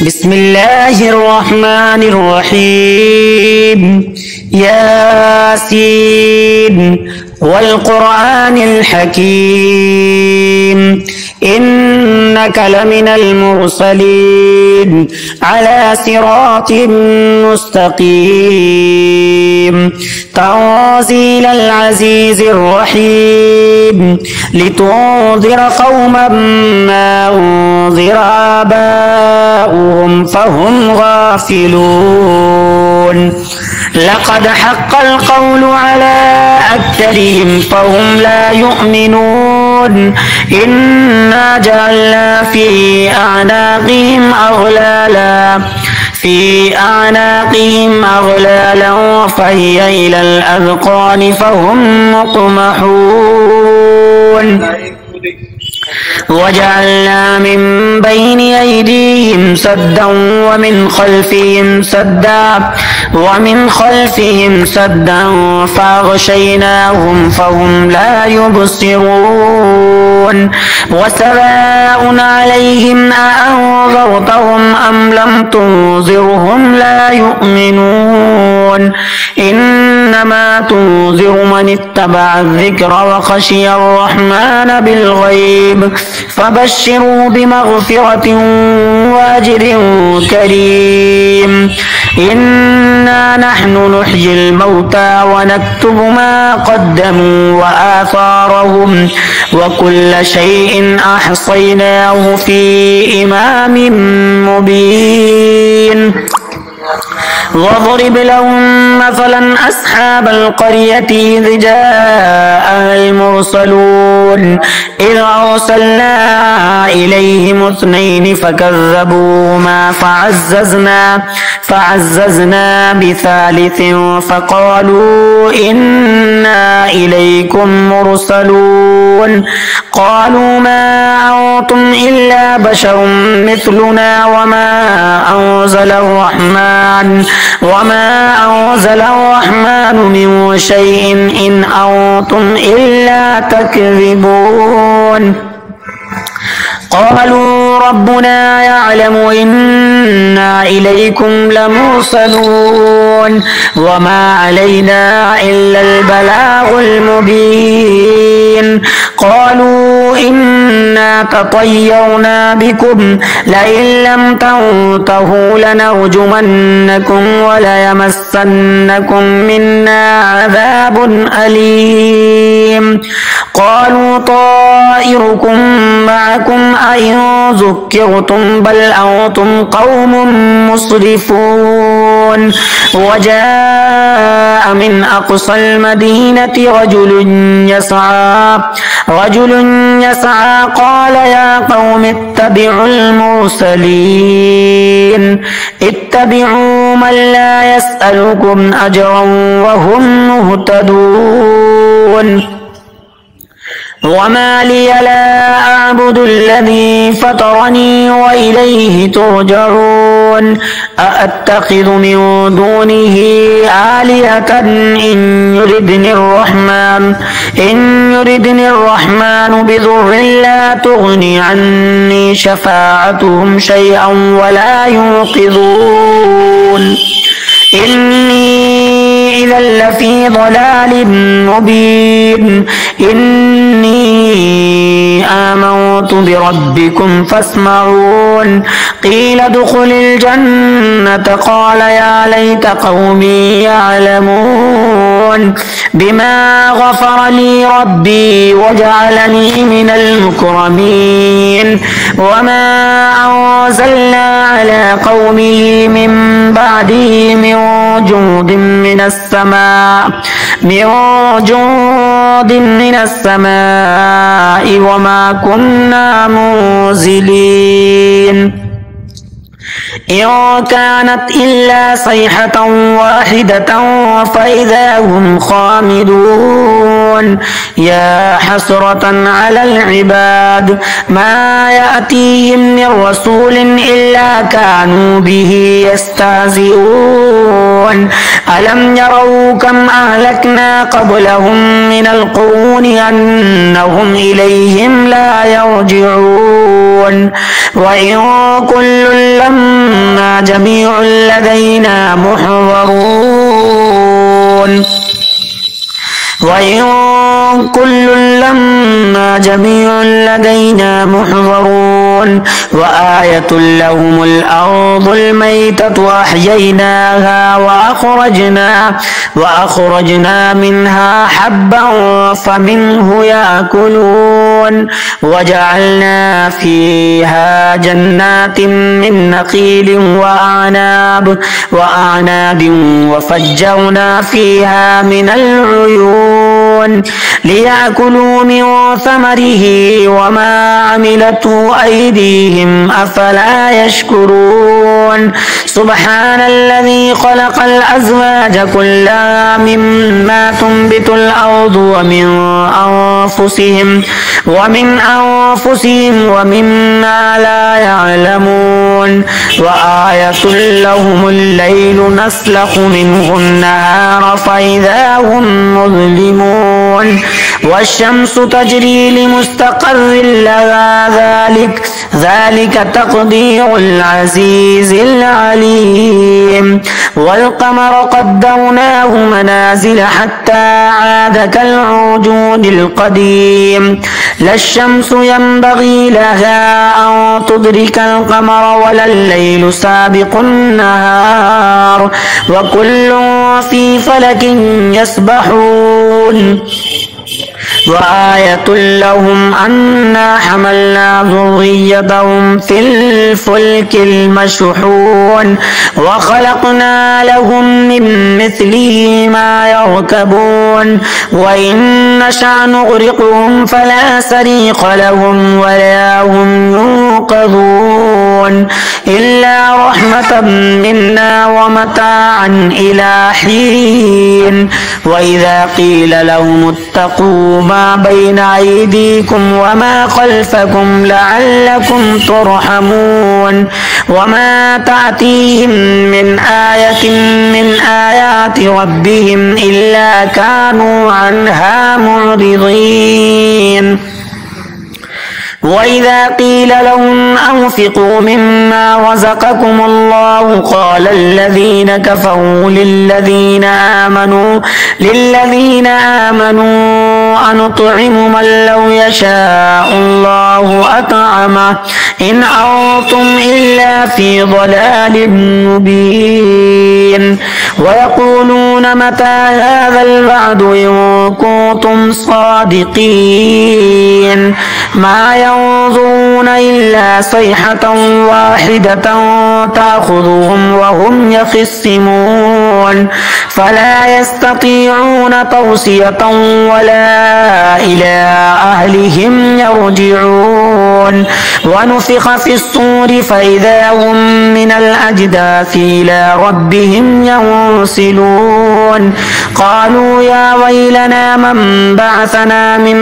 بسم الله الرحمن الرحيم. ياسين والقرآن الحكيم إنك لمن المرسلين على صراط مستقيم تنزيل العزيز الرحيم لتنذر قوما ما أنذر آباؤهم فهم غافلون لقد حق القول على أكثرهم فهم لا يؤمنون إنا جعلنا في أعناقهم أغلالا فهي إلى الأذقان فهم مقمحون وجعلنا من بين أيديهم سدا ومن خلفهم سدا فأغشيناهم فهم لا يبصرون وسواء عليهم أأنذرتهم أم لم تنذرهم لا يؤمنون إنما تنذر من اتبع الذكر وخشي الرحمن بالغيب فبشروا بمغفرة وأجر كريم إنا نحن نحيي الموتى ونكتب ما قدموا وآثارهم وكل شيء أحصيناه في إمام مبين واضرب لهم مثلا أصحاب القرية إذ جاءها المرسلون إذ أرسلنا إليهم اثنين فكذبوهما فعززنا بثالث فقالوا إنا إليكم مرسلون قالوا ما أنتم إلا بشر مثلنا وما أنزل الرحمن من شيء إن أنتم إلا تكذبون قالوا ربنا يعلم إنا إليكم لمرسلون وما علينا إلا البلاغ المبين قالوا إنا تطيرنا بكم لئن لم تنتهوا لنرجمنكم وليمسنكم منا عذاب أليم قالوا طائركم معكم أئن ذكرتم بل أنتم قوم مسرفون وجاء من أقصى المدينة رجل يسعى قال يا قوم اتبعوا المرسلين اتبعوا من لا يسألكم أجرا وهم مهتدون وما لي لا أعبد الذي فطرني وإليه ترجعون أأتخذ من دونه آلهة إن يردني الرحمن بضر لا تغني عني شفاعتهم شيئا ولا ينقذون إني إذا لفي ضلال مبين إني آمنت بربكم فاسمعون قيل ادخل الجنة قال يا ليت قومي يعلمون بما غفر لي ربي وجعلني من المكرمين وما أنزلنا على قومه من بعده من جند من السماء وما كنا منزلين إن كانت إلا صيحة واحدة فإذا هم خامدون يا حسرة على العباد ما يأتيهم من رسول إلا كانوا به يستهزئون ألم يروا كم أهلكنا قبلهم من القرون أنهم إليهم لا يرجعون وإن كل لما جميع لدينا محضرون وإن كل لما جميع لدينا محضرون وآية لهم الأرض الميتة أحييناها وأخرجنا منها حبا فمنه يأكلون وجعلنا فيها جنات من نخيل وأعناب وفجرنا فيها من العيون ليأكلوا من ثمره وما عملته أيديهم أفلا يشكرون سبحان الذي خلق الأزواج كلها مما تنبت الأرض ومن أنفسهم ومما لا يعلمون وآية لهم الليل نسلخ منه النهار فإذا هم مظلمون والشمس تجري لمستقر لها ذلك تقدير العزيز العليم والقمر قدرناه منازل حتى عاد كالعرجون القديم لا الشمس ينبغي لها أن تدرك القمر ولا الليل سابق النهار وكل في فلك يسبحون وآية لهم أنا حملنا ذريتهم في الفلك المشحون وخلقنا لهم من مثله ما يركبون وإن نشأ نغرقهم فلا صريخ لهم ولا هم ينقذون إلا رحمة منا ومتاعا إلى حين وإذا قيل لهم اتقوا ما بين أيديكم وما خلفكم لعلكم ترحمون وما تأتيهم من آية من آيات ربهم إلا كانوا عنها معرضين وإذا قيل لهم أنفقوا مما رزقكم الله قال الذين كفروا للذين آمنوا أنطعم من لو يشاء الله أطعمه إن أنتم إلا في ضلال مبين ويقولون متى هذا الوعد إن كنتم صادقين ما ينظرون إلا صيحة واحدة تأخذهم وهم يخصمون فلا يستطيعون توصية ولا إلى أهلهم يرجعون ونفخ في الصور فإذا هم من الأجداث إلى ربهم ينسلون قالوا يا ويلنا من بعثنا من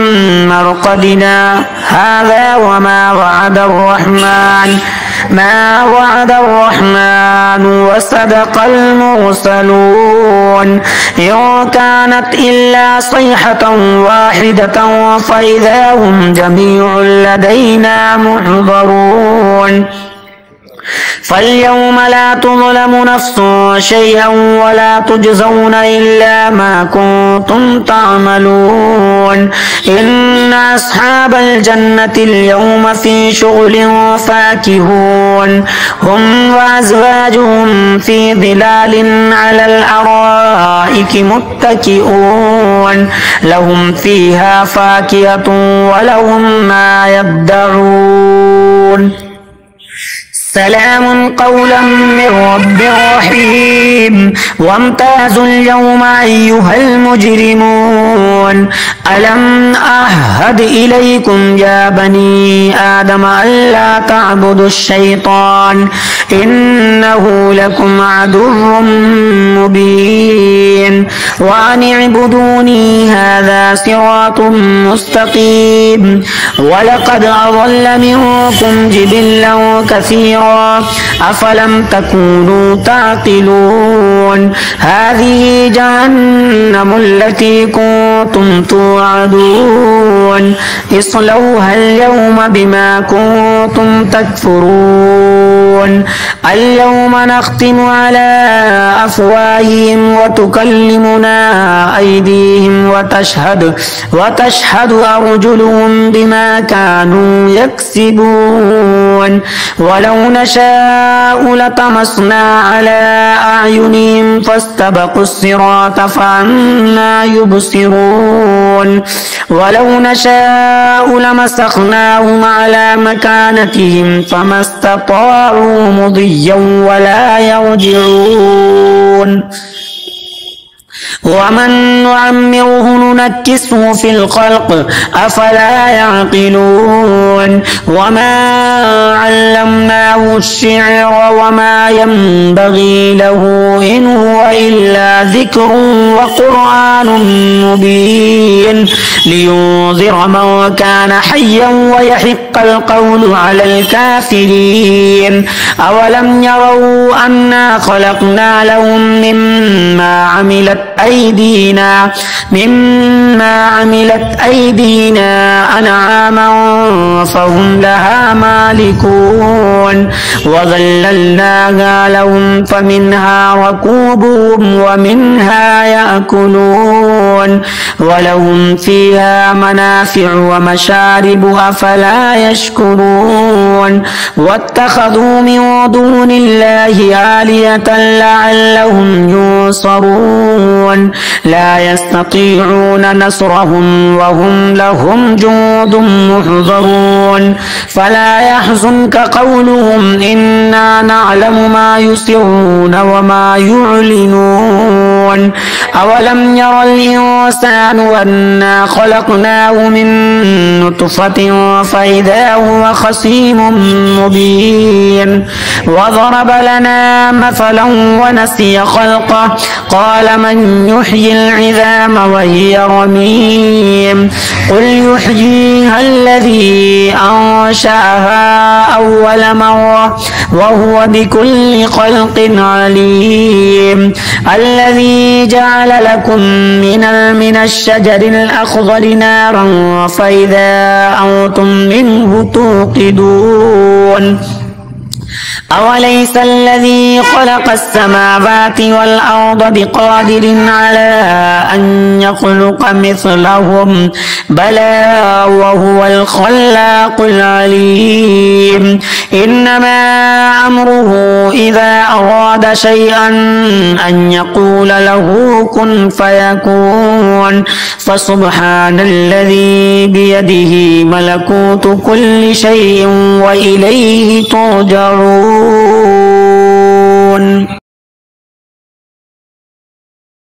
مرقدنا هذا وما وعد الرحمن وصدق المرسلون إن كانت إلا صيحة واحدة فإذا هم جميع لدينا محضرون فاليوم لا تظلم نفس شيئا ولا تجزون إلا ما كنتم تعملون إن أصحاب الجنة اليوم في شغل فاكهون هم وأزواجهم في ظلال على الأرائك متكئون لهم فيها فاكهة ولهم ما يدعون سلام قولا من رب رحيم وامتازوا اليوم أيها المجرمون ألم أعهد إليكم يا بني آدم ألا تعبدوا الشيطان إنه لكم عدو مبين وأن اعبدوني هذا صراط مستقيم ولقد أضل منكم جبلا كثيرا أفلم تكونوا تعقلون هذه جهنم التي كنتم توعدون اصلوها اليوم بما كنتم تكفرون اليوم نختم على أفواههم وتكلمنا أيديهم وتشهد أرجلهم بما كانوا يكسبون ولو نشاء لطمسنا على أعينهم فاستبقوا الصراط فأنى يبصرون ولو نشاء لمسخناهم على مكانتهم فما استطاعوا مضيا ولا يرجعون ومن نعمره ننكسه في الخلق أفلا يعقلون وما علمناه الشعر وما ينبغي له إن هو إلا ذكر وقرآن مبين لينذر من كان حيا ويحق القول على الكافرين أولم يروا أنا خلقنا لهم مما عملت أيدينا أنعاما فهم لها مالكون وظللناها لهم فمنها ركوبهم ومنها يأكلون ولهم فيها منافع ومشارب أفلا يشكرون واتخذوا من دون الله آلهة لعلهم ينصرون لا يستطيعون نصرهم وهم لهم جند محضرون فلا يحزنك قولهم إنا نعلم ما يسرون وما يعلنون أولم ير الإنسان أنا خلقناه من نطفة فإذا هو خصيم مبين وضرب لنا مثلا ونسي خلقه قال من يحيي العظام وهي رميم قل يحييها الذي أنشأها أول مرة وهو بكل خلق عليم الذي جعل لكم من الشجر الأخضر نارا فإذا أنتم منه توقدون أوليس الذي خلق السماوات والأرض بقادر على أن يخلق مثلهم بلى وهو الخلاق العليم إنما أمره إذا أراد شيئا أن يقول له كن فيكون فسبحان الذي بيده ملكوت كل شيء وإليه ترجعون